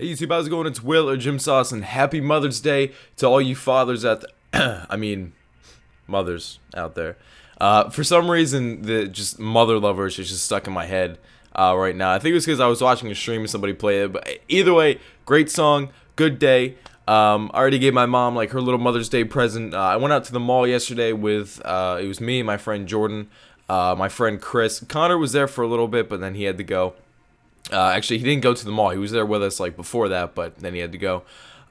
Hey YouTube, how's it going? It's Will or JimSauce, and happy Mother's Day to all you fathers out there. I mean, mothers out there. For some reason, the just mother lovers is just stuck in my head right now. I think it was because I was watching a stream and somebody played it. But either way, great song, good day. I already gave my mom like her little Mother's Day present. I went out to the mall yesterday with it was me and my friend Jordan, my friend Chris. Connor was there for a little bit, but then he had to go. Actually, he didn't go to the mall. He was there with us like before that, but then he had to go.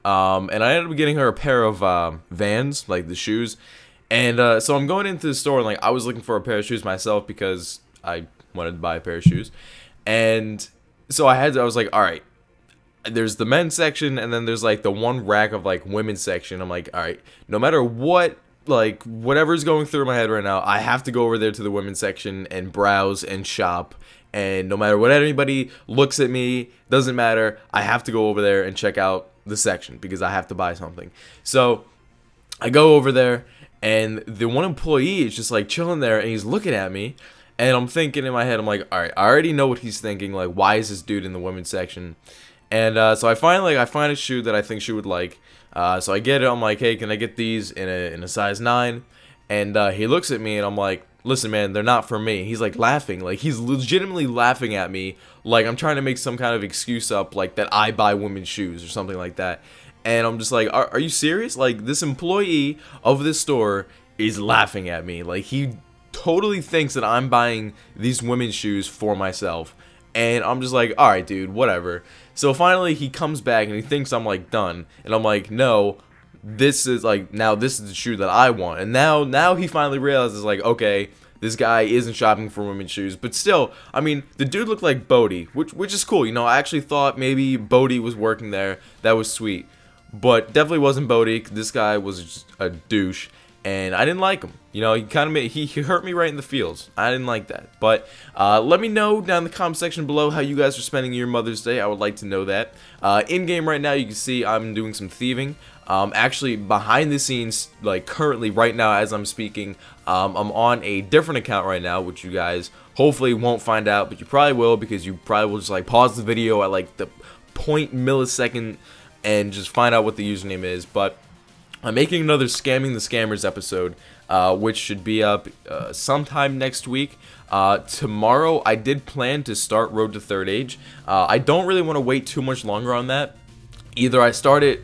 And I ended up getting her a pair of Vans, like the shoes. And so I'm going into the store, and like I was looking for a pair of shoes myself because I wanted to buy a pair of shoes. And so I was like, all right, there's the men's section, and then there's like the one rack of like women's section. I'm like, all right, no matter what, like whatever's going through my head right now, I have to go over there to the women's section and browse and shop. And no matter what anybody looks at me, doesn't matter, I have to go over there and check out the section because I have to buy something. So I go over there, and the one employee is just like chilling there, and he's looking at me, and I'm thinking in my head, I'm like, all right, I already know what he's thinking. Like, why is this dude in the women's section? And so I find a shoe that I think she would like. So I get it. I'm like, hey, can I get these in a size 9? And he looks at me, and I'm like, listen, man, they're not for me. He's like laughing, like he's legitimately laughing at me, like I'm trying to make some kind of excuse up, like that I buy women's shoes or something like that. And I'm just like, are you serious? Like, this employee of this store is laughing at me. Like, he totally thinks that I'm buying these women's shoes for myself. And I'm just like, alright, dude, whatever. So finally he comes back and he thinks I'm like done, and I'm like, no, this is like, now this is the shoe that I want. And now he finally realizes, like, okay, this guy isn't shopping for women's shoes. But still, I mean, the dude looked like Bodie, which is cool. You know, I actually thought maybe Bodie was working there. That was sweet. But definitely wasn't Bodie. This guy was just a douche, and I didn't like him. You know, he kind of he hurt me right in the feels. I didn't like that. But let me know down in the comment section below how you guys are spending your Mother's Day. I would like to know that. In game right now, you can see I'm doing some thieving. Actually, behind the scenes, like currently right now as I'm speaking, I'm on a different account right now, which you guys hopefully won't find out, but you probably will, because you probably will just like pause the video at like the 0.millisecond and just find out what the username is. But I'm making another Scamming the Scammers episode, which should be up sometime next week. Tomorrow, I did plan to start Road to Third Age. I don't really want to wait too much longer on that. Either I start it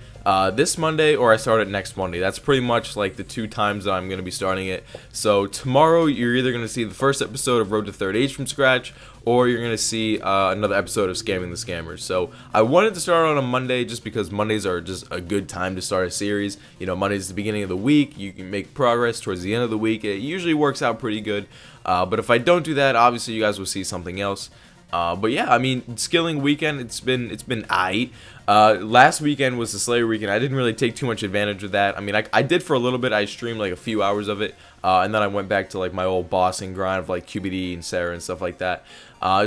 this Monday or I start it next Monday. That's pretty much like the 2 times that I'm going to be starting it. So tomorrow, you're either going to see the first episode of Road to Third Age from scratch, or you're going to see another episode of Scamming the Scammers. So I wanted to start on a Monday just because Mondays are just a good time to start a series. You know, Monday's the beginning of the week. You can make progress towards the end of the week. It usually works out pretty good. But if I don't do that, obviously you guys will see something else. But yeah, I mean, skilling weekend, it's been aight. Last weekend was the Slayer weekend. I didn't really take too much advantage of that. I mean, I did for a little bit. I streamed like a few hours of it, and then I went back to like my old bossing grind of like QBD and Sarah and stuff like that.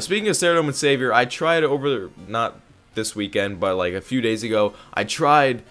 Speaking of Sarah and Savior, I tried over, not this weekend, but like a few days ago, I tried,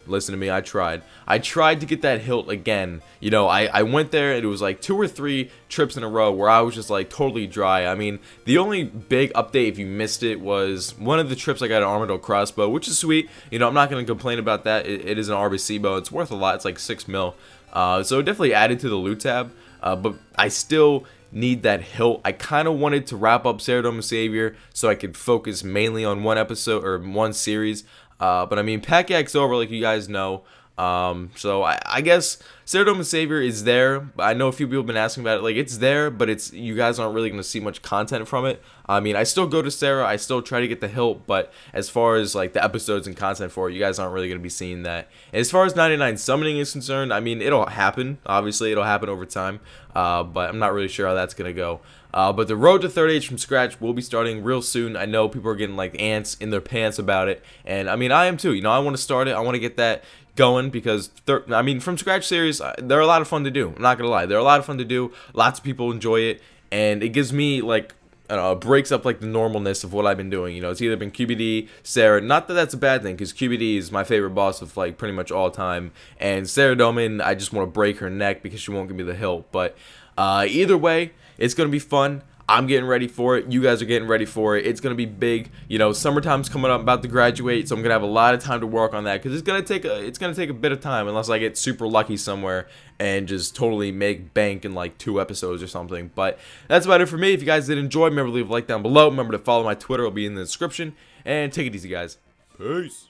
listen to me, I tried to get that hilt again. You know, I went there, and it was like 2 or 3 trips in a row where I was just like totally dry. I mean, the only big update, if you missed it, was one of the trips I got an Armadillo crossbow, which is sweet. You know, I'm not going to complain about that. It is an RBC bow. It's worth a lot. It's like 6 mil. So it definitely added to the loot tab, but I still need that hilt. I kind of wanted to wrap up Saradome and Savior so I could focus mainly on one episode or one series. But I mean, Partyhat's over, like you guys know. So I guess Saradome and Savior is there. I know a few people have been asking about it. Like, it's there, but you guys aren't really going to see much content from it. I mean, I still go to Sarah, I still try to get the hilt, but as far as like the episodes and content for it, you guys aren't really going to be seeing that. And as far as 99 summoning is concerned, I mean, it'll happen. Obviously, it'll happen over time, but I'm not really sure how that's going to go. But the Road to Third Age from scratch will be starting real soon. I know people are getting like ants in their pants about it, and I mean, I am too. You know, I want to start it. I want to get that going because I mean, from scratch series, they're a lot of fun to do. I'm not gonna lie, they're a lot of fun to do. Lots of people enjoy it, and it gives me like, I don't know, it breaks up like the normalness of what I've been doing. You know, it's either been QBD, Sarah. Not that that's a bad thing, because QBD is my favorite boss of like pretty much all time, and Saradome, I just want to break her neck because she won't give me the hilt. But either way, it's gonna be fun. I'm getting ready for it. You guys are getting ready for it. It's gonna be big. You know, summertime's coming up. I'm about to graduate, so I'm gonna have a lot of time to work on that because it's gonna take a bit of time unless I get super lucky somewhere and just totally make bank in like 2 episodes or something. But that's about it for me. If you guys did enjoy, remember to leave a like down below. Remember to follow my Twitter. It'll be in the description. And take it easy, guys. Peace.